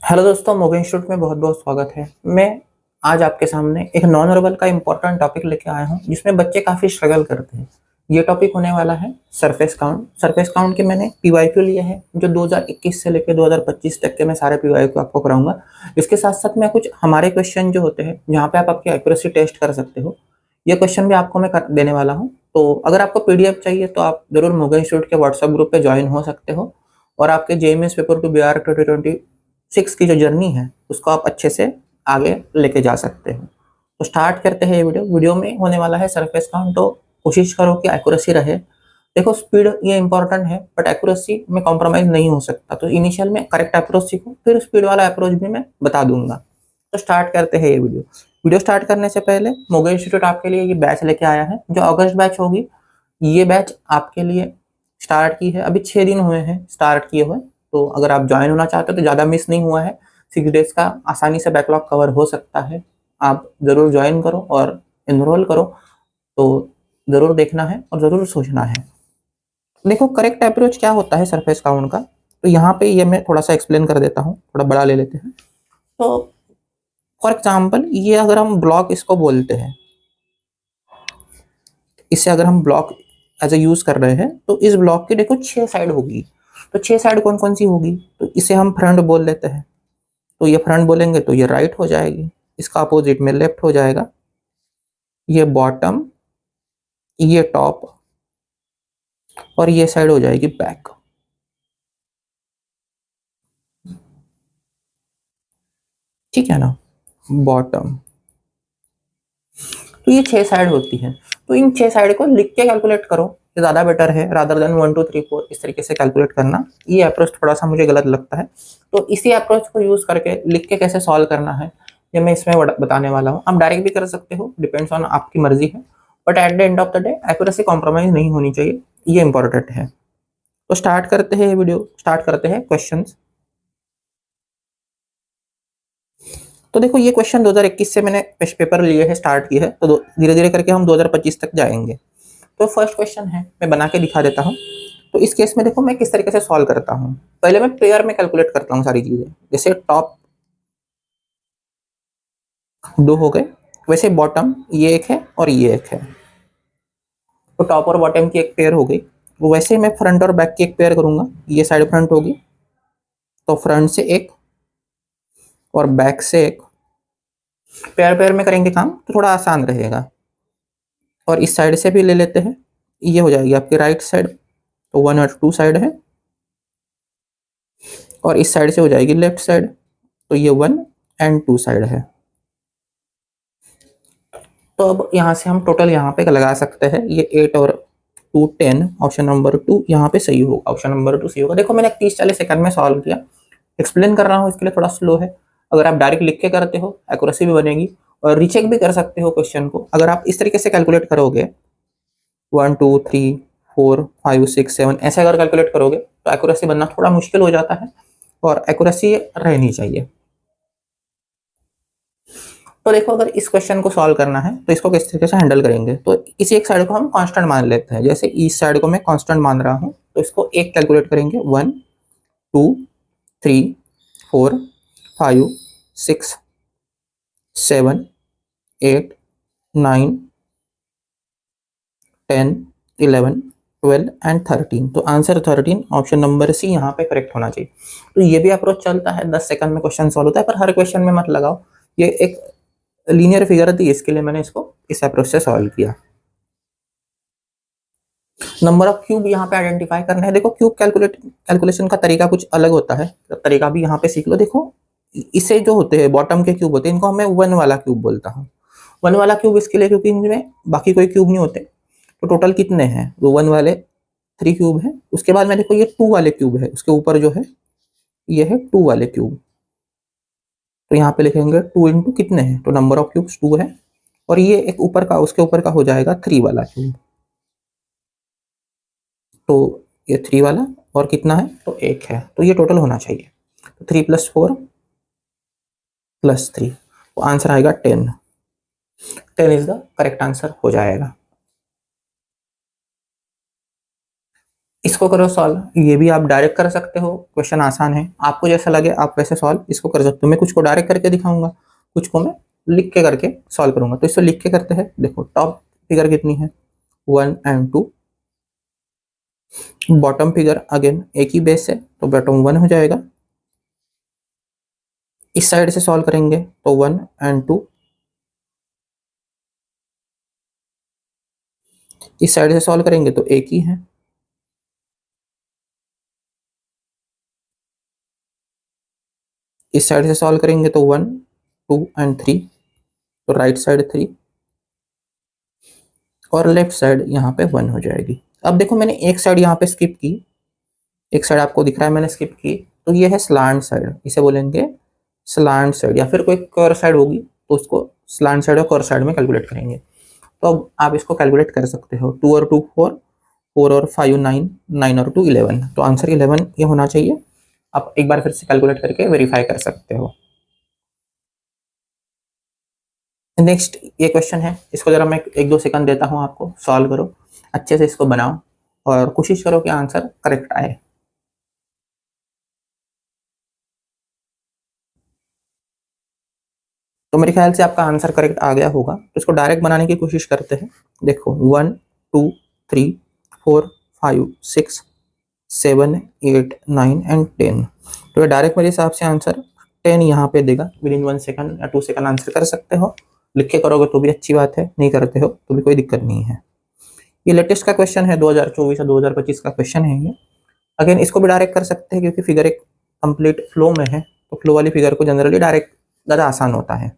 Hello दोस्तों, मोगन institute में बहुत बहुत स्वागत है। मैं आज आपके सामने एक नॉन वर्बल का इम्पोर्टेंट टॉपिक लेके आया हूं जिसमें बच्चे काफ़ी स्ट्रगल करते हैं। ये टॉपिक होने वाला है सरफेस काउंट। सरफेस काउंट के मैंने पीवाईक्यू लिए हैं जो 2021 से लेकर 2025 तक के मैं सारे पीवाईक्यू आपको कराऊंगा। इसके साथ साथ मैं कुछ हमारे क्वेश्चन जो होते हैं जहाँ पे आप आपकी एक्यूरेसी टेस्ट कर सकते हो, ये क्वेश्चन भी आपको मैं देने वाला हूँ। तो अगर आपको पीडीएफ चाहिए तो आप जरूर मोगन इंस्टीट्यूट के व्हाट्सएप ग्रुप पे ज्वाइन हो सकते हो और आपके जेएमएस पेपर टू बीआर 2026 की जो जर्नी है उसको आप अच्छे से आगे लेके जा सकते हो। तो स्टार्ट करते हैं। ये वीडियो में होने वाला है सरफेस काउंट, तो कोशिश करो कि एक्यूरेसी रहे। देखो, स्पीड ये इंपॉर्टेंट है बट एक्यूरेसी में कॉम्प्रोमाइज नहीं हो सकता। तो इनिशियल में करेक्ट अप्रोच सीखो, फिर स्पीड वाला अप्रोच भी मैं बता दूंगा। तो स्टार्ट करते हैं ये वीडियो स्टार्ट करने से पहले मोगल इंस्टीट्यूट आपके लिए ये बैच लेके आया है जो अगस्त बैच होगी। ये बैच आपके लिए स्टार्ट की है, अभी 6 दिन हुए हैं स्टार्ट किए हुए। तो अगर आप ज्वाइन होना चाहते हो तो ज़्यादा मिस नहीं हुआ है, 6 डेज का आसानी से बैकलॉग कवर हो सकता है। आप ज़रूर ज्वाइन करो और इनरोल करो। तो ज़रूर देखना है और ज़रूर सोचना है। देखो, करेक्ट अप्रोच क्या होता है सरफेस काउंट का, तो यहाँ पे ये मैं थोड़ा सा एक्सप्लेन कर देता हूँ, थोड़ा बड़ा ले लेते हैं। तो फॉर एग्जाम्पल, ये अगर हम ब्लॉक इसको बोलते हैं, इसे अगर हम ब्लॉक एज ए यूज कर रहे हैं तो इस ब्लॉक की देखो 6 साइड होगी। तो 6 साइड कौन कौन सी होगी, तो इसे हम फ्रंट बोल लेते हैं। तो ये फ्रंट बोलेंगे तो ये राइट हो जाएगी, इसका अपोजिट में लेफ्ट हो जाएगा, ये बॉटम, ये टॉप और ये साइड हो जाएगी बैक। ठीक है ना, बॉटम। तो ये 6 साइड होती है। तो इन 6 साइड को लिख के कैलकुलेट करो, ये ज़्यादा बेटर है रादर देन 1 2 3 4 इस तरीके से कैलकुलेट करना। ये अप्रोच थोड़ा सा मुझे गलत लगता है। तो इसी अप्रोच को यूज़ करके लिख के कैसे सॉल्व करना है ये मैं इसमें बताने वाला हूँ। आप डायरेक्ट भी कर सकते हो, डिपेंड्स ऑन आपकी मर्जी है, but at the end of the day accuracy compromise नहीं होनी चाहिए, ये इंपॉर्टेंट है। तो स्टार्ट करते हैं वीडियो, स्टार्ट करते हैं क्वेश्चंस। तो देखो, ये क्वेश्चन 2021 से मैंने पेपर लिए है, स्टार्ट की है, तो धीरे धीरे करके हम 2025 तक जाएंगे। तो फर्स्ट क्वेश्चन है, मैं बना के दिखा देता हूँ। तो इस केस में देखो मैं किस तरीके से सॉल्व करता हूँ। पहले मैं पेयर में कैलकुलेट करता हूँ सारी चीजें, जैसे टॉप 2 हो गए, वैसे बॉटम ये एक है और ये एक है। तो टॉप और बॉटम की एक पेयर हो गई। वो वैसे मैं फ्रंट और बैक की एक पेयर करूंगा, ये साइड फ्रंट होगी तो फ्रंट से एक और बैक से एक। पेयर पेयर में करेंगे काम तो थोड़ा आसान रहेगा। और इस साइड से भी ले लेते हैं, ये हो जाएगी आपकी राइट साइड, तो 1 और 2 साइड है। और इस साइड से हो जाएगी लेफ्ट साइड, तो ये 1 एंड 2 साइड है। तो अब यहाँ से हम टोटल यहाँ पे लगा सकते हैं, ये 8 और 2 10, ऑप्शन नंबर 2 यहाँ पे सही होगा, ऑप्शन नंबर 2 सही होगा। देखो मैंने 30-40 सेकंड में सॉल्व किया, एक्सप्लेन कर रहा हूँ इसके लिए थोड़ा स्लो है। अगर आप डायरेक्ट लिख के करते हो एक्यूरेसी भी बनेगी और रीचेक भी कर सकते हो क्वेश्चन को। अगर आप इस तरीके से कैलकुलेट करोगे 1 2 3 4 5 6 7 ऐसे अगर कैलकुलेट करोगे तो एक्यूरेसी बनना थोड़ा मुश्किल हो जाता है, और एक्यूरेसी रहनी चाहिए। तो देखो, अगर इस क्वेश्चन को सॉल्व करना है तो इसको किस तरीके से हैंडल करेंगे। तो किसी एक साइड को हम कांस्टेंट मान लेते हैं, जैसे इस साइड को मैं कांस्टेंट मान रहा हूँ, तो इसको एक कैलकुलेट करेंगे 1 2 3 4 5 6 7 8 9 10 11 12 एंड 13। तो आंसर 13, ऑप्शन नंबर सी यहाँ पे करेक्ट होना चाहिए। तो ये भी अप्रोच चलता है, 10 सेकंड में क्वेश्चन सॉल्व होता है, पर हर क्वेश्चन में मत लगाओ। ये एक लीनियर फिगर थी, इसके लिए मैंने इसको इस अप्रोच से सॉल्व किया। नंबर ऑफ क्यूब यहाँ पे आइडेंटिफाई करना है। देखो, क्यूब कैलकुलेशन का तरीका कुछ अलग होता है, तो तरीका भी यहाँ पे सीख लो। देखो, इसे जो होते हैं बॉटम के क्यूब होते हैं, इनको मैं 1 वाला क्यूब बोलता हूँ। 1 वाला क्यूब इसके लिए क्योंकि इनमें बाकी कोई क्यूब नहीं होते। तो टोटल कितने हैं, वो 1 वाले 3 क्यूब है। उसके बाद में देखो ये 2 वाले क्यूब है, उसके ऊपर जो है ये है 2 वाले क्यूब। तो यहाँ पे लिखेंगे 2 इंटू कितने हैं, तो नंबर ऑफ क्यूब्स 2 है। और ये एक ऊपर का, उसके ऊपर का हो जाएगा 3 वाला क्यूब। तो ये 3 वाला और कितना है, तो 1 है। तो ये टोटल होना चाहिए, तो 3 + 4 + 3, तो आंसर आएगा 10। 10 इज द करेक्ट आंसर हो जाएगा। इसको करो सॉल्व। ये भी आप डायरेक्ट कर सकते हो, क्वेश्चन आसान है, आपको जैसा लगे आप वैसे सॉल्व इसको कर सकते हो। मैं कुछ को डायरेक्ट करके दिखाऊंगा, कुछ को मैं लिख के करके सॉल्व करूंगा। तो इसको लिख के करते हैं। देखो टॉप फिगर कितनी है, 1 एंड 2। बॉटम फिगर अगेन एक ही बेस है तो बॉटम 1 हो जाएगा। इस साइड से सॉल्व करेंगे तो 1 एंड 2, इस साइड से सॉल्व करेंगे तो एक ही है। इस साइड से सॉल्व करेंगे तो 1 2 एंड 3, तो राइट साइड 3 और लेफ्ट साइड यहाँ पे 1 हो जाएगी। अब देखो मैंने एक साइड यहाँ पे स्किप की, एक साइड आपको दिख रहा है मैंने स्किप की, तो ये है स्लांट साइड, इसे बोलेंगे स्लांट साइड, या फिर कोई कर्व साइड होगी तो उसको स्लांट साइड और कर्व साइड में कैलकुलेट करेंगे। तो अब आप इसको कैलकुलेट कर सकते हो। 2 और 2 4, 4 और 5 9, 9 और 2 11, तो आंसर 11 ये होना चाहिए। आप एक बार फिर से कैलकुलेट करके वेरीफाई कर सकते हो। नेक्स्ट ये क्वेश्चन है, इसको जरा मैं 1-2 सेकंड देता हूँ आपको, सॉल्व करो अच्छे से, इसको बनाओ और कोशिश करो कि आंसर करेक्ट आए। तो मेरे ख्याल से आपका आंसर करेक्ट आ गया होगा, तो इसको डायरेक्ट बनाने की कोशिश करते हैं। देखो 1 2 3 4 5 6 7 8 9 एंड 10, तो ये डायरेक्ट मेरे हिसाब से आंसर 10 यहाँ पे देगा। विद इन 1 सेकंड या 2 सेकंड आंसर कर सकते हो, लिख के करोगे तो भी अच्छी बात है, नहीं करते हो तो भी कोई दिक्कत नहीं है। ये लेटेस्ट का क्वेश्चन है, 2024 या 2025 का क्वेश्चन है ये। अगेन इसको भी डायरेक्ट कर सकते हैं क्योंकि फिगर एक कंप्लीट फ्लो में है, तो फ्लो वाली फिगर को जनरली डायरेक्ट ज़्यादा आसान होता है।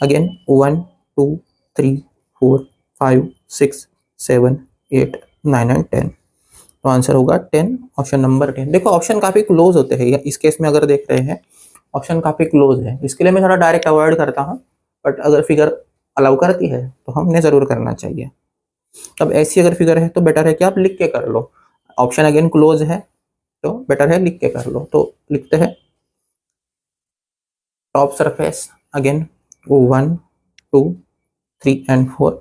अगेन 1 2 3 4 5 6 7 8 9 एंड 10, तो आंसर होगा 10, ऑप्शन नंबर 10। देखो ऑप्शन काफ़ी क्लोज होते हैं, इस केस में अगर देख रहे हैं ऑप्शन काफ़ी क्लोज है, इसके लिए मैं थोड़ा डायरेक्ट अवॉइड करता हूँ, बट अगर फिगर अलाउ करती है तो हमने ज़रूर करना चाहिए। अब ऐसी अगर फिगर है तो बेटर है कि आप लिख के कर लो। ऑप्शन अगेन क्लोज है तो बेटर है लिख के कर लो। तो लिखते हैं top surface again 1 2 3 and 4,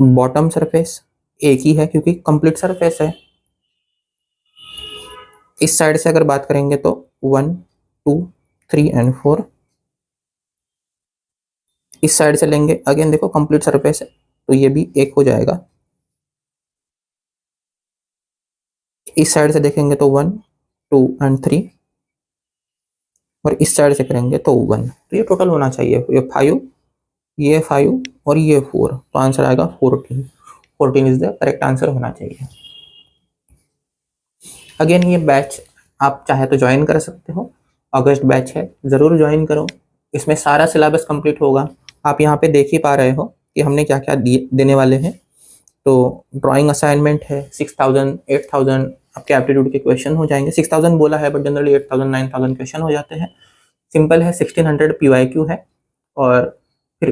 bottom surface एक ही है क्योंकि कंप्लीट सरफेस है। इस साइड से अगर बात करेंगे तो 1 2 3 एंड 4, इस साइड से लेंगे अगेन देखो कंप्लीट सरफेस है तो ये भी एक हो जाएगा। इस साइड से देखेंगे तो 1 2 एंड 3, और इस साइड से करेंगे तो 1, तो ये टोटल होना चाहिए, ये 5, ये 5 और ये 4, तो आंसर आएगा 14। 14 इज द करेक्ट आंसर होना चाहिए। अगेन ये बैच आप चाहे तो ज्वाइन कर सकते हो, अगस्त बैच है, ज़रूर ज्वाइन करो, इसमें सारा सिलेबस कंप्लीट होगा। आप यहाँ पे देख ही पा रहे हो कि हमने क्या क्या देने वाले हैं। तो ड्राइंग असाइनमेंट है 6000 8000 आपके एप्टीट्यूड के क्वेश्चन हो जाएंगे। 6000 बोला है बट जनरली 8000 9000 क्वेश्चन हो जाते हैं। सिंपल है, 1600 PYQ है और फिर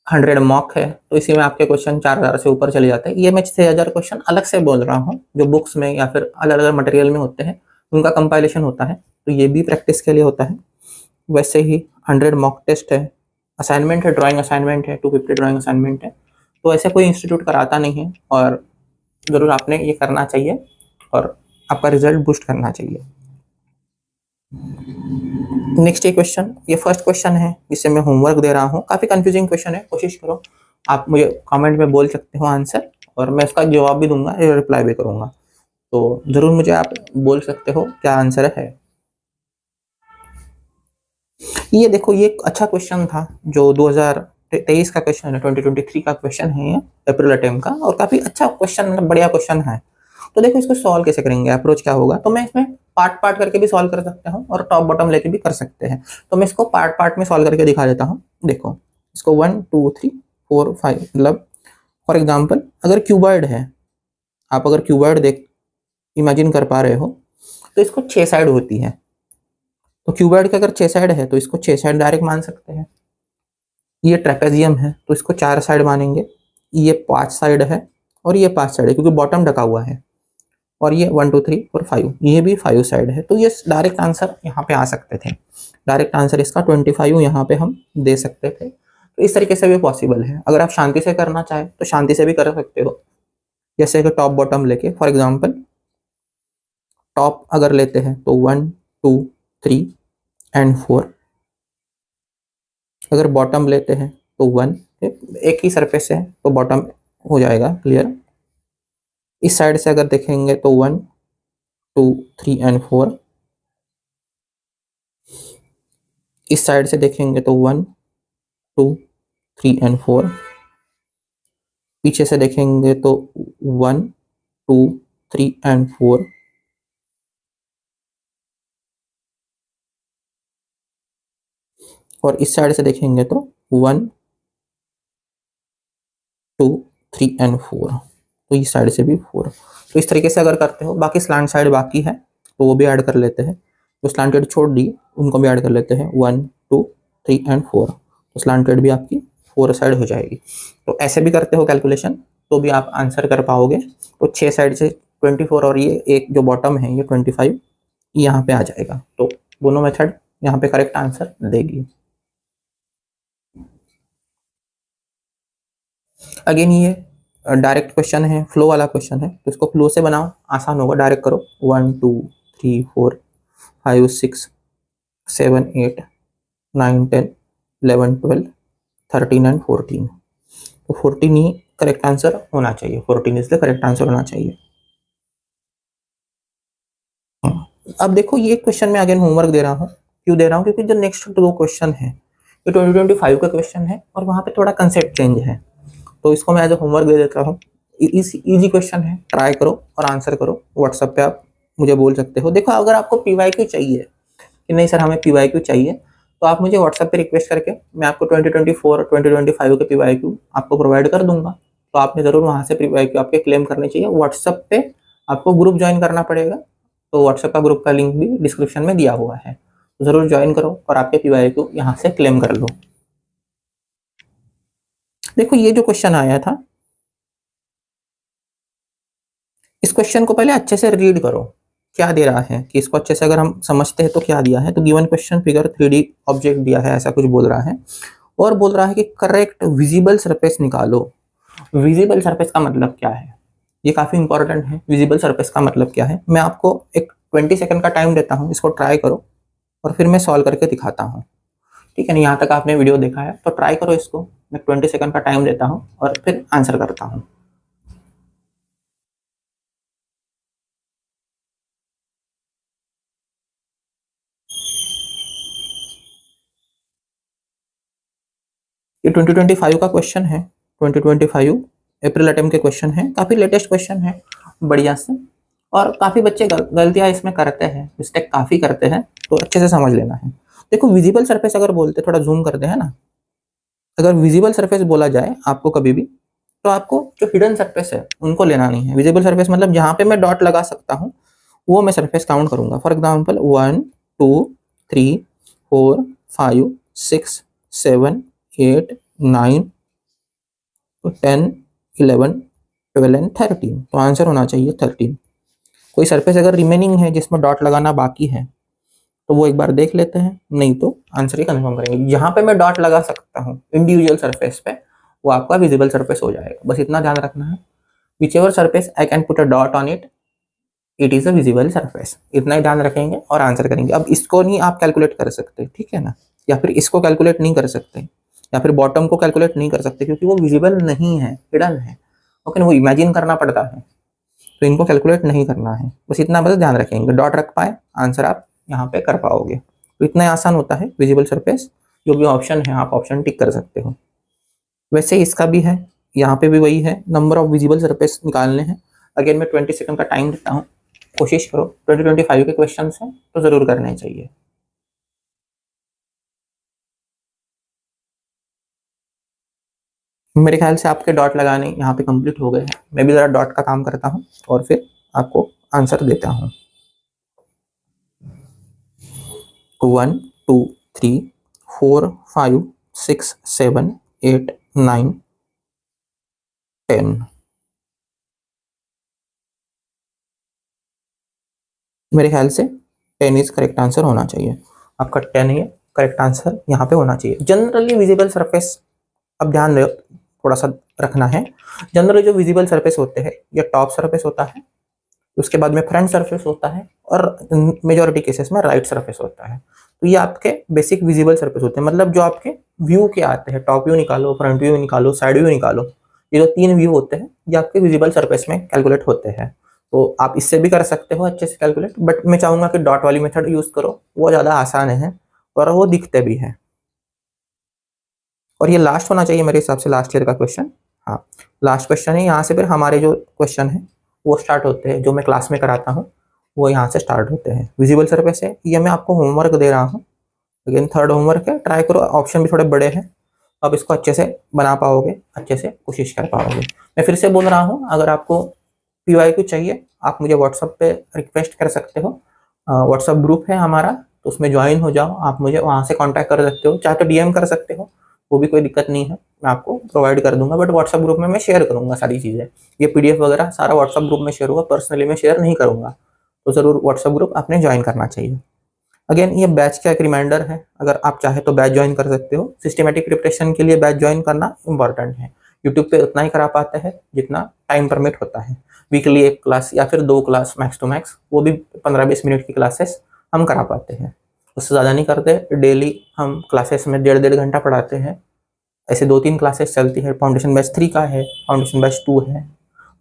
100 मॉक है, तो इसी में आपके क्वेश्चन 4000 से ऊपर चले जाते हैं। ये मैं 6000 क्वेश्चन अलग से बोल रहा हूँ, जो बुक्स में या फिर अलग अलग मटेरियल में होते हैं उनका कंपाइलेशन होता है, तो ये भी प्रैक्टिस के लिए होता है। वैसे ही 100 मॉक टेस्ट है, असाइनमेंट है, ड्राइंग असाइनमेंट है, 250 ड्राइंग असाइनमेंट है। तो ऐसे कोई इंस्टीट्यूट कराता नहीं है और ज़रूर आपने ये करना चाहिए और आपका रिजल्ट बूस्ट करना चाहिए। नेक्स्ट ये क्वेश्चन, ये फर्स्ट क्वेश्चन है जिससे मैं होमवर्क दे रहा हूँ। काफ़ी कंफ्यूजिंग क्वेश्चन है, कोशिश करो आप मुझे कमेंट में बोल सकते हो आंसर, और मैं इसका जवाब भी दूंगा, रिप्लाई भी करूंगा, तो ज़रूर मुझे आप बोल सकते हो क्या आंसर है। ये देखो ये एक अच्छा क्वेश्चन था जो 2023 का क्वेश्चन है, 2023 का क्वेश्चन है ये, अप्रैल अटेम्प्ट का, और काफ़ी अच्छा क्वेश्चन, मतलब बढ़िया क्वेश्चन है। तो देखो इसको सॉल्व कैसे करेंगे, अप्रोच क्या होगा, तो मैं इसमें पार्ट पार्ट करके भी सॉल्व कर सकता हूँ और टॉप बॉटम लेके भी कर सकते हैं। तो मैं इसको पार्ट पार्ट में सॉल्व करके दिखा देता हूँ। देखो इसको 1 2 3 4 5, मतलब फॉर एग्जाम्पल अगर क्यूबॉइड है, आप अगर क्यूबॉइड देख इमेजिन कर पा रहे हो तो इसको 6 साइड होती है। तो क्यूबॉइड के अगर 6 साइड है तो इसको 6 साइड डायरेक्ट मान सकते हैं। ये ट्रेपेजियम है तो इसको 4 साइड मानेंगे। ये 5 साइड है और ये 5 साइड है क्योंकि बॉटम ढका हुआ है। और ये 1 2 3 4 5, ये भी 5 साइड है। तो ये डायरेक्ट आंसर यहाँ पे आ सकते थे, डायरेक्ट आंसर इसका 25 यहाँ पे हम दे सकते थे। तो इस तरीके से भी पॉसिबल है। अगर आप शांति से करना चाहें तो शांति से भी कर सकते हो, जैसे कि टॉप बॉटम लेके, फॉर एग्जांपल टॉप अगर लेते हैं तो 1 2 3 एंड 4, अगर बॉटम लेते हैं तो 1, एक ही सरफेस है तो बॉटम हो जाएगा क्लियर। इस साइड से अगर देखेंगे तो 1 2 3 एंड 4, इस साइड से देखेंगे तो 1 2 3 एंड 4, पीछे से देखेंगे तो 1 2 3 एंड 4, और इस साइड से देखेंगे तो 1 2 3 एंड 4, तो इस साइड से भी 4। तो इस तरीके से अगर करते हो, बाकी स्लांट साइड बाकी है तो वो भी ऐड कर लेते हैं। तो स्लांटेड छोड़ दी, उनको भी ऐड कर लेते हैं 1 2 3 एंड 4, तो स्लांटेड भी आपकी 4 साइड हो जाएगी। तो ऐसे भी करते हो कैलकुलेशन तो भी आप आंसर कर पाओगे। तो 6 साइड से 24 और ये एक जो बॉटम है ये 25 यहाँ पे आ जाएगा। तो दोनों मेथड यहाँ पे करेक्ट आंसर देगी। अगेन ये डायरेक्ट क्वेश्चन है, फ्लो वाला क्वेश्चन है, तो इसको फ्लो से बनाओ, आसान होगा। डायरेक्ट करो 1 2 3 4 5 6 7 8 9 10 11 12 13 एंड 14। तो 14 ही करेक्ट आंसर होना चाहिए, 14 इसलिए करेक्ट आंसर होना चाहिए। अब देखो ये क्वेश्चन में अगेन होमवर्क दे रहा हूँ। क्यों दे रहा हूँ? क्योंकि जो नेक्स्ट 2 क्वेश्चन है ये 2025 का क्वेश्चन है और वहाँ पे थोड़ा कंसेप्ट चेंज है, तो इसको मैं एज ए होमवर्क दे देता हूँ। इजी क्वेश्चन है, ट्राई करो और आंसर करो। व्हाट्सएप पे आप मुझे बोल सकते हो। देखो अगर आपको पीवाईक्यू चाहिए कि नहीं सर हमें पीवाईक्यू चाहिए, तो आप मुझे व्हाट्सएप पे रिक्वेस्ट करके मैं आपको 2024 और 2025 के पीवाईक्यू आपको प्रोवाइड कर दूंगा। तो आपने जरूर वहाँ से पीवाईक्यू आपके क्लेम करने चाहिए। व्हाट्सएप पे आपको ग्रुप ज्वाइन करना पड़ेगा, तो व्हाट्सएप का ग्रुप का लिंक भी डिस्क्रिप्शन में दिया हुआ है, तो जरूर ज्वाइन करो और आपके पीवाईक्यू यहाँ से क्लेम कर लो। देखो ये जो क्वेश्चन आया था, इस क्वेश्चन को पहले अच्छे से रीड करो, क्या दे रहा है कि इसको अच्छे से अगर हम समझते हैं तो क्या दिया है। तो given question figure 3D object दिया है, ऐसा कुछ बोल रहा है, और बोल रहा है कि करेक्ट विजिबल सरफेस निकालो। विजिबल सरफेस का मतलब क्या है, ये काफी इंपॉर्टेंट है। विजिबल सरफेस का मतलब क्या है, मैं आपको एक 20 सेकंड का टाइम देता हूँ, इसको ट्राई करो और फिर मैं सॉल्व करके दिखाता हूँ। ठीक है ना, यहाँ तक आपने वीडियो देखा है तो ट्राई करो इसको। मैं 20 सेकंड का टाइम देता हूँ और फिर आंसर करता हूँ। ये 2025 का क्वेश्चन है, 2025 अप्रैल अटेम्प्ट के क्वेश्चन है, काफी लेटेस्ट क्वेश्चन है, बढ़िया से। और काफी बच्चे गलतियां इसमें करते हैं, मिस्टेक काफी करते हैं, तो अच्छे से समझ लेना है। देखो विजिबल सरफेस अगर बोलते, थोड़ा जूम करते हैं ना, अगर विजिबल सरफेस बोला जाए आपको कभी भी, तो आपको जो हिडन सरफेस है उनको लेना नहीं है। विजिबल सरफेस मतलब जहां पे मैं डॉट लगा सकता हूँ वो मैं सरफेस काउंट करूंगा। फॉर एग्जाम्पल 1 2 3 4 5 6 7 8 9 10 11 12 एंड 13, तो आंसर होना चाहिए 13। कोई सरफेस अगर रिमेनिंग है जिसमें डॉट लगाना बाकी है तो वो एक बार देख लेते हैं, नहीं तो आंसर ही कंफर्म करेंगे। जहां पे मैं डॉट लगा सकता हूँ इंडिविजुअल सरफेस पे, वो आपका विजिबल सरफेस हो जाएगा। बस इतना ध्यान रखना है, which ever surface I can put a dot on it, it is a visible surface. इतना ही ध्यान रखेंगे और आंसर करेंगे। अब इसको नहीं आप कैलकुलेट कर सकते, ठीक है ना, या फिर इसको कैलकुलेट नहीं कर सकते, या फिर बॉटम को कैलकुलेट नहीं कर सकते, क्योंकि वो विजिबल नहीं है, हिडन है। ओके, वो इमेजिन करना पड़ता है, तो इनको कैलकुलेट नहीं करना है। बस इतना बस ध्यान रखेंगे, डॉट रख पाए आंसर आप यहाँ पे कर पाओगे। तो इतना आसान होता है विजिबल सरफेस। जो भी ऑप्शन है आप ऑप्शन टिक कर सकते हो। वैसे इसका भी है, यहाँ पे भी वही है, नंबर ऑफ विजिबल सरफेस निकालने हैं। अगेन मैं 20 सेकंड का टाइम देता हूँ, कोशिश करो। 2025 के क्वेश्चन हैं तो जरूर करने चाहिए। मेरे ख्याल से आपके डॉट लगाने यहाँ पे कंप्लीट हो गए हैं। मैं भी जरा डॉट का काम करता हूँ और फिर आपको आंसर देता हूँ। 1 2 3 4 5 6 7 8 9 10। मेरे ख्याल से 10 इज करेक्ट आंसर होना चाहिए। आपका 10 ही करेक्ट आंसर यहाँ पे होना चाहिए। जनरली विजिबल सरफेस, अब ध्यान दो, थोड़ा सा रखना है। जनरली जो विजिबल सरफेस होते हैं ये टॉप सरफेस होता है, उसके बाद में फ्रंट सरफेस होता है, और मेजॉरिटी केसेस में राइट सरफेस होता है। तो ये आपके बेसिक विजिबल सरफेस होते हैं, मतलब जो आपके व्यू के आते हैं, टॉप व्यू निकालो, फ्रंट व्यू निकालो, साइड व्यू निकालो, ये जो 3 व्यू होते हैं ये आपके विजिबल सरफेस में कैलकुलेट होते हैं। तो आप इससे भी कर सकते हो अच्छे से कैलकुलेट, बट मैं चाहूंगा कि डॉट वाली मेथड यूज करो, वो ज़्यादा आसान है और वो दिखते भी है। और ये लास्ट होना चाहिए मेरे हिसाब से, लास्ट ईयर का क्वेश्चन। हाँ, लास्ट क्वेश्चन है। यहाँ से फिर हमारे जो क्वेश्चन है वो स्टार्ट होते हैं, जो मैं क्लास में कराता हूँ वो यहाँ से स्टार्ट होते हैं। विजिबल सरफेस है, ये मैं आपको होमवर्क दे रहा हूँ, लेकिन थर्ड होमवर्क है, ट्राई करो, ऑप्शन भी थोड़े बड़े हैं, आप इसको अच्छे से बना पाओगे, अच्छे से कोशिश कर पाओगे। मैं फिर से बोल रहा हूँ, अगर आपको PYQ चाहिए आप मुझे व्हाट्सएप पे रिक्वेस्ट कर सकते हो। व्हाट्सएप ग्रुप है हमारा, तो उसमें ज्वाइन हो जाओ, आप मुझे वहाँ से कांटेक्ट कर सकते हो, चाहे तो DM कर सकते हो, वो भी कोई दिक्कत नहीं है, मैं आपको प्रोवाइड कर दूंगा। बट व्हाट्सएप ग्रुप में मैं शेयर करूंगा सारी चीज़ें, ये PDF वगैरह सारा व्हाट्सएप ग्रुप में शेयर होगा, पर्सनली मैं शेयर नहीं करूंगा। तो ज़रूर व्हाट्सएप ग्रुप आपने ज्वाइन करना चाहिए। अगेन ये बैच का एक रिमाइंडर है, अगर आप चाहे तो बैच ज्वाइन कर सकते हो। सिस्टमेटिक प्रिपरेशन के लिए बैच ज्वाइन करना इंपॉर्टेंट है। यूट्यूब पे उतना ही करा पाते हैं जितना टाइम परमिट होता है। वीकली 1 क्लास या फिर 2 क्लास मैक्स टू मैक्स, वो भी 15-20 मिनट की क्लासेस हम करा पाते हैं, उससे ज़्यादा नहीं करते। डेली हम क्लासेस में 1.5 घंटा पढ़ाते हैं। ऐसे 2-3 क्लासेस चलती है। फाउंडेशन बैच 3 का है, फाउंडेशन बैच 2 है,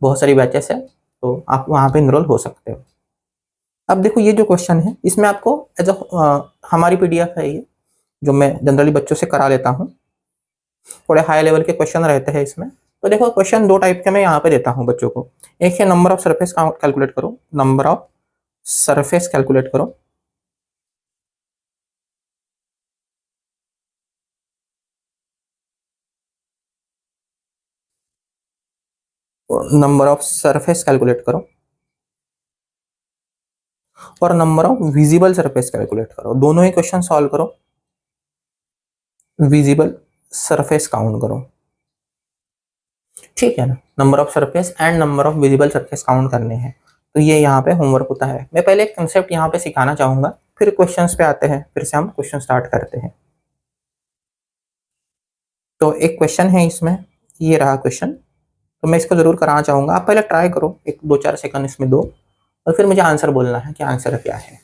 बहुत सारी बैचेस है, तो आप वहाँ पे इनरोल हो सकते हो। अब देखो ये जो क्वेश्चन है इसमें आपको एज हमारी PDF है ये, जो मैं जनरली बच्चों से करा लेता हूँ, थोड़े हाई लेवल के क्वेश्चन रहते हैं इसमें। तो देखो क्वेश्चन 2 टाइप के मैं यहाँ पे देता हूँ बच्चों को। एक है नंबर ऑफ सरफेस कैलकुलेट करो, नंबर ऑफ सरफेस कैलकुलेट करो। नंबर ऑफ सरफेस कैलकुलेट करो और number of visible surface calculate करो। दोनों ही क्वेश्चन सॉल्व करो, विजिबल सरफेस काउंट करो, ठीक है ना। Number of surface and number of visible surface count करने हैं। तो ये यहाँ पे होमवर्क होता है। मैं पहले एक कंसेप्ट यहाँ पे सिखाना चाहूंगा, फिर क्वेश्चंस पे आते हैं, फिर से हम क्वेश्चन स्टार्ट करते हैं। तो एक क्वेश्चन है इसमें, ये रहा क्वेश्चन, तो मैं इसको जरूर कराना चाहूंगा। आप पहले ट्राई करो, एक 2-4 सेकंड इसमें दो, और फिर मुझे आंसर बोलना है कि आंसर क्या है।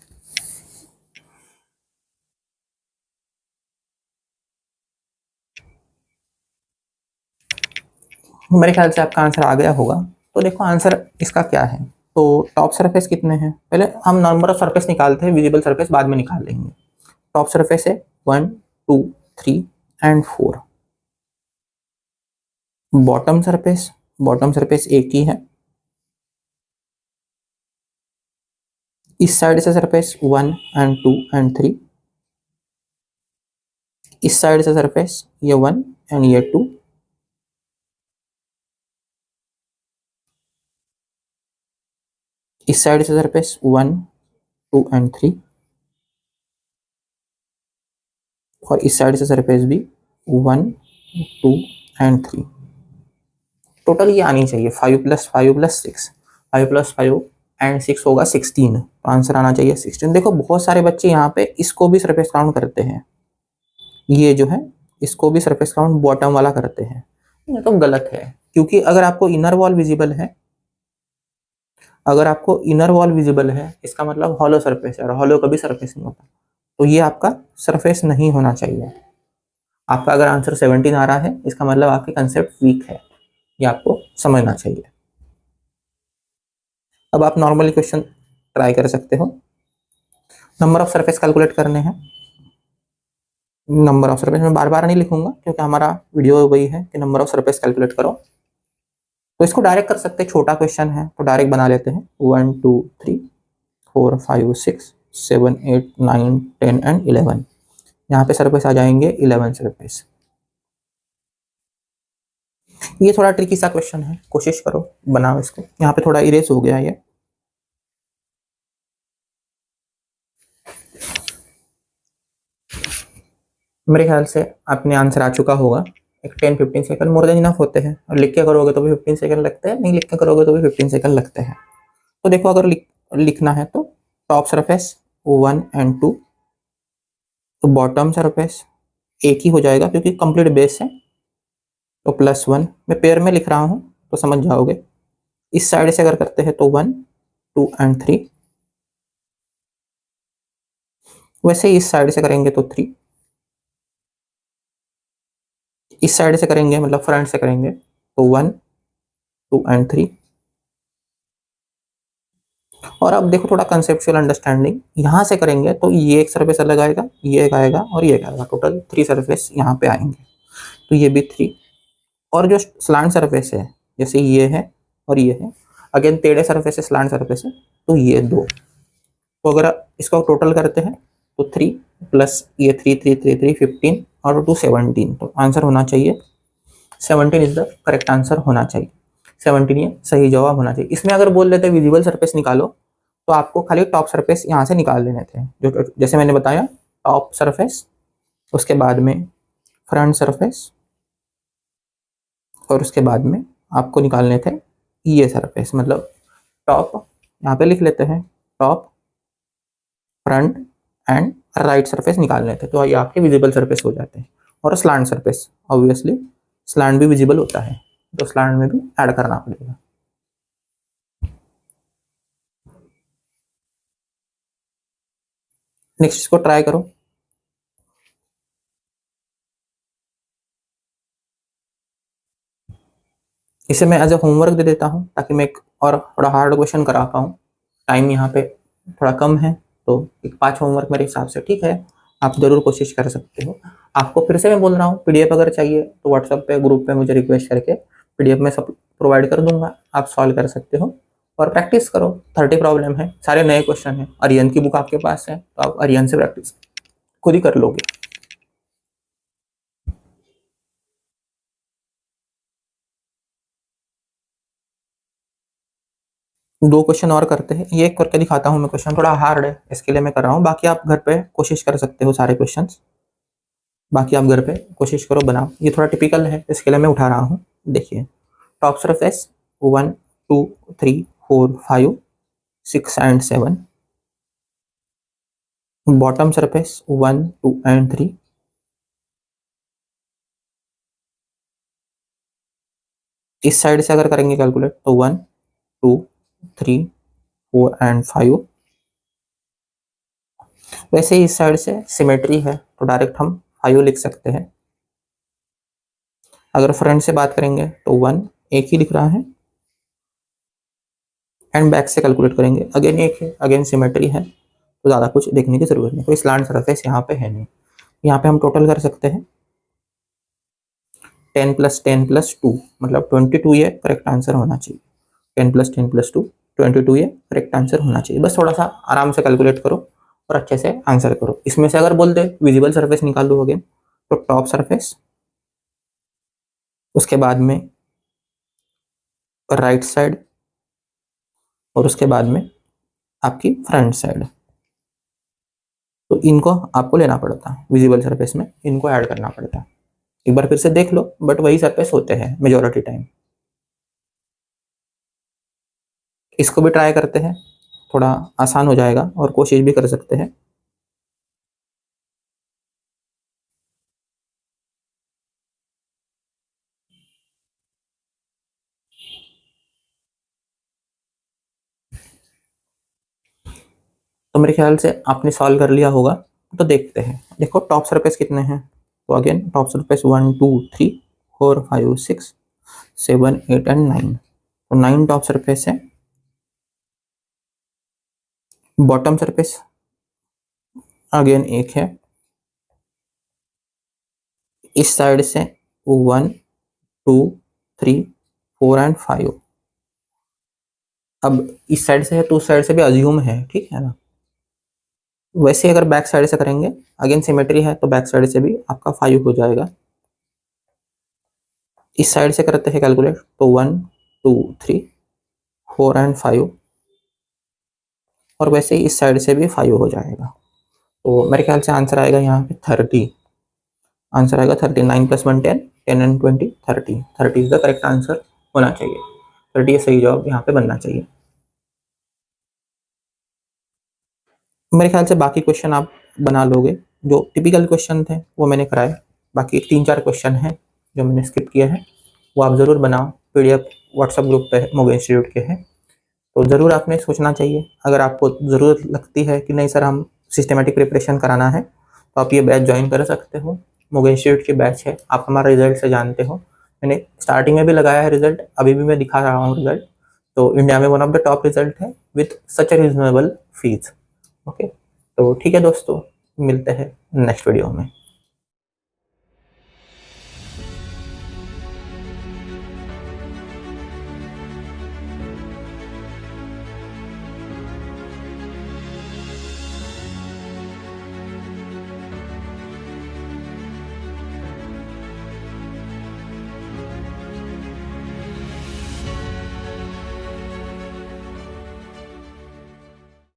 मेरे ख्याल से आपका आंसर आ गया होगा। तो देखो आंसर इसका क्या है। तो टॉप सरफेस कितने हैं, पहले हम नंबर ऑफ सरफेस निकालते हैं, विजिबल सरफेस बाद में निकाल लेंगे। टॉप सरफेस है 1, 2, 3 एंड 4। बॉटम सरफेस एक ही है। इस साइड से सरफेस 1 एंड 2 एंड 3, इस साइड से सरफेस ये 1 एंड ये 2, इस साइड से सरफेस 1, 2 एंड 3, और इस साइड से सरफेस भी 1, 2 एंड 3। टोटल ये आनी चाहिए 5 + 5 + 6, 5 + 5 एंड 6 होगा 16। तो आंसर आना चाहिए 16। देखो बहुत सारे बच्चे यहाँ पे इसको भी सरफेस काउंट करते हैं, ये जो है इसको भी सरफेस काउंट बॉटम वाला करते हैं, ये तो गलत है। क्योंकि अगर आपको इनर वॉल विजिबल है, अगर आपको इनर वॉल विजिबल है, इसका मतलब हॉलो सरफेस है, और हॉलो कभी सरफेस नहीं होता, तो ये आपका सरफेस नहीं होना चाहिए। आपका अगर आंसर 17 आ रहा है, इसका मतलब आपकी कंसेप्ट वीक है, ये आपको समझना चाहिए। अब आप नॉर्मली क्वेश्चन ट्राई कर सकते हो। नंबर ऑफ सरफेस कैलकुलेट करने हैं। नंबर ऑफ सरफेस में बार बार नहीं लिखूंगा, क्योंकि हमारा वीडियो वही है कि नंबर ऑफ सरफेस कैलकुलेट करो। तो इसको डायरेक्ट कर सकते हैं, छोटा क्वेश्चन है तो डायरेक्ट बना लेते हैं। 1, 2, 3, 4, 5, 6, 7, 8, 9, 10 एंड 11। यहाँ पे सरफेस आ जाएंगे 11 सरफेस। ये थोड़ा ट्रिकी सा क्वेश्चन है, कोशिश करो बनाओ इसको। यहाँ पे थोड़ा इरेज हो गया ये। मेरे ख्याल से अपने आंसर आ चुका होगा। एक 10-15 सेकंड मोर देन इनफ होते हैं, और लिख के करोगे तो भी 15 सेकंड लगते हैं, नहीं लिख के करोगे तो भी 15 सेकंड लगते हैं। तो देखो अगर लिखना है तो टॉप सरफेस 1 एंड 2, तो बॉटम सरफेस एक ही हो जाएगा क्योंकि कंप्लीट बेस है। तो +1 मैं पेयर में लिख रहा हूँ तो समझ जाओगे। इस साइड से अगर करते हैं तो 1 2 एंड 3, वैसे ही इस साइड से करेंगे तो 3, इस साइड से करेंगे मतलब फ्रंट से करेंगे तो 1 2 एंड 3। और अब देखो थोड़ा कंसेप्चुअल अंडरस्टैंडिंग, यहाँ से करेंगे तो ये एक सरफेस अलग आएगा, ये एक आएगा और ये एक आएगा, टोटल 3 सरफेस यहाँ पे आएंगे। तो ये भी 3, और जो स्लांट सरफेस है जैसे ये है और ये है, अगेन टेढ़े सरफेस है, स्लांट सरफेस है, तो ये 2। तो अगर इसको टोटल करते हैं तो 3 प्लस ये 3 3 3 3 15 और 2 17, तो आंसर होना चाहिए 17 इज द करेक्ट आंसर होना चाहिए। 17 ये सही जवाब होना चाहिए। इसमें अगर बोल देते विजिबल सरफेस निकालो तो आपको खाली टॉप सरफेस यहाँ से निकाल लेने थे, जो जैसे मैंने बताया टॉप सरफेस, उसके बाद में फ्रंट सरफेस, और उसके बाद में आपको निकालने थे ये सरफेस, मतलब टॉप, यहाँ पे लिख लेते हैं top front end right surface निकालने थे, तो ये आपके विजिबल सरफेस हो जाते हैं। और स्लांट सरफेस, ऑब्वियसली स्लांट भी विजिबल होता है, तो स्लांट में भी ऐड करना पड़ेगा। नेक्स्ट इसको ट्राई करो। इसे मैं एज ए होमवर्क दे देता हूँ ताकि मैं एक और थोड़ा हार्ड क्वेश्चन करा पाऊँ। टाइम यहाँ पे थोड़ा कम है, तो एक 5 होमवर्क मेरे हिसाब से ठीक है, आप जरूर कोशिश कर सकते हो। आपको फिर से मैं बोल रहा हूँ, पीडीएफ अगर चाहिए तो व्हाट्सएप पे ग्रुप पे मुझे रिक्वेस्ट करके पीडीएफ में सब प्रोवाइड कर दूंगा, आप सॉल्व कर सकते हो और प्रैक्टिस करो। 30 प्रॉब्लम है, सारे नए क्वेश्चन है, अरियन की बुक आपके पास है तो आप अरियन से प्रैक्टिस खुद ही कर लोगे। 2 क्वेश्चन और करते हैं, ये एक करके दिखाता हूँ मैं, क्वेश्चन थोड़ा हार्ड है इसके लिए मैं कर रहा हूँ, बाकी आप घर पे कोशिश कर सकते हो सारे क्वेश्चंस, बाकी आप घर पे कोशिश करो बनाओ। ये थोड़ा टिपिकल है इसके लिए मैं उठा रहा हूँ। देखिए top surface 1 2 3 4 5 6 and 7, bottom surface 1 2 and 3, इस साइड से अगर करेंगे कैलकुलेट तो 1 2 3 4 एंड 5, वैसे ही इस साइड से सिमेट्री है तो डायरेक्ट हम 5 लिख सकते हैं। अगर फ्रंट से बात करेंगे तो 1 एक ही दिख रहा है, एंड बैक से कैलकुलेट करेंगे अगेन एक है, अगेन सिमेट्री है, तो ज़्यादा कुछ देखने की जरूरत नहीं, कोई स्लांट सरफेस यहाँ पे है नहीं। यहाँ पे हम टोटल कर सकते हैं 10 + 10 + 2 मतलब 22, ये करेक्ट आंसर होना चाहिए। 10 + 10 + 2 22 ये करेक्ट आंसर होना चाहिए। बस थोड़ा सा आराम से कैलकुलेट करो और अच्छे से आंसर करो। इसमें से अगर बोल दे विजिबल सरफेस निकाल दो अगेन, तो टॉप सरफेस, उसके बाद में राइट साइड, और उसके बाद में आपकी फ्रंट साइड, तो इनको आपको लेना पड़ता है विजिबल सरफेस में, इनको ऐड करना पड़ता है। एक बार फिर से देख लो, बट वही सरफेस होते हैं मेजोरिटी टाइम। इसको भी ट्राई करते हैं, थोड़ा आसान हो जाएगा और कोशिश भी कर सकते हैं। तो मेरे ख्याल से आपने सॉल्व कर लिया होगा, तो देखते हैं। देखो टॉप सरफेस कितने हैं, तो अगेन टॉप सरफेस 1 2 3 4 5 6 7 8 एंड 9, तो 9 टॉप सरफेस है। बॉटम सरफेस अगेन एक है, इस साइड से 1 2 3 4 एंड 5, अब इस साइड से है तो उस साइड से भी अज्यूम है, ठीक है ना। वैसे अगर बैक साइड से करेंगे, अगेन सिमेट्री है तो बैक साइड से भी आपका 5 हो जाएगा। इस साइड से करते हैं कैलकुलेट तो 1 2 3 4 एंड 5, और वैसे ही इस साइड से भी 5 हो जाएगा। तो मेरे ख्याल से आंसर आएगा यहाँ पे 30, आंसर आएगा 30। 9 + 1 10 10 and 20 30, 30 is the correct answer होना चाहिए। 30 सही जवाब यहाँ पे बनना चाहिए। मेरे ख्याल से बाकी क्वेश्चन आप बना लोगे, जो टिपिकल क्वेश्चन थे वो मैंने कराए, बाकी 3 4 क्वेश्चन हैं जो मैंने स्किप किया है, वो आप ज़रूर बनाओ। PDF व्हाट्सएप ग्रुप पे मोगो इंस्टीट्यूट के है, तो ज़रूर आपने सोचना चाहिए। अगर आपको ज़रूरत लगती है कि नहीं सर हम सिस्टमेटिक प्रिपरेशन कराना है, तो आप ये बैच ज्वाइन कर सकते हो। मोगो इंस्टीट्यूट की बैच है, आप हमारा रिजल्ट से जानते हो। मैंने स्टार्टिंग में भी लगाया है रिजल्ट, अभी भी मैं दिखा रहा हूँ रिजल्ट। तो इंडिया में one of the top result है with such a reasonable fees. Okay, तो ठीक है दोस्तों, मिलते हैं नेक्स्ट वीडियो में।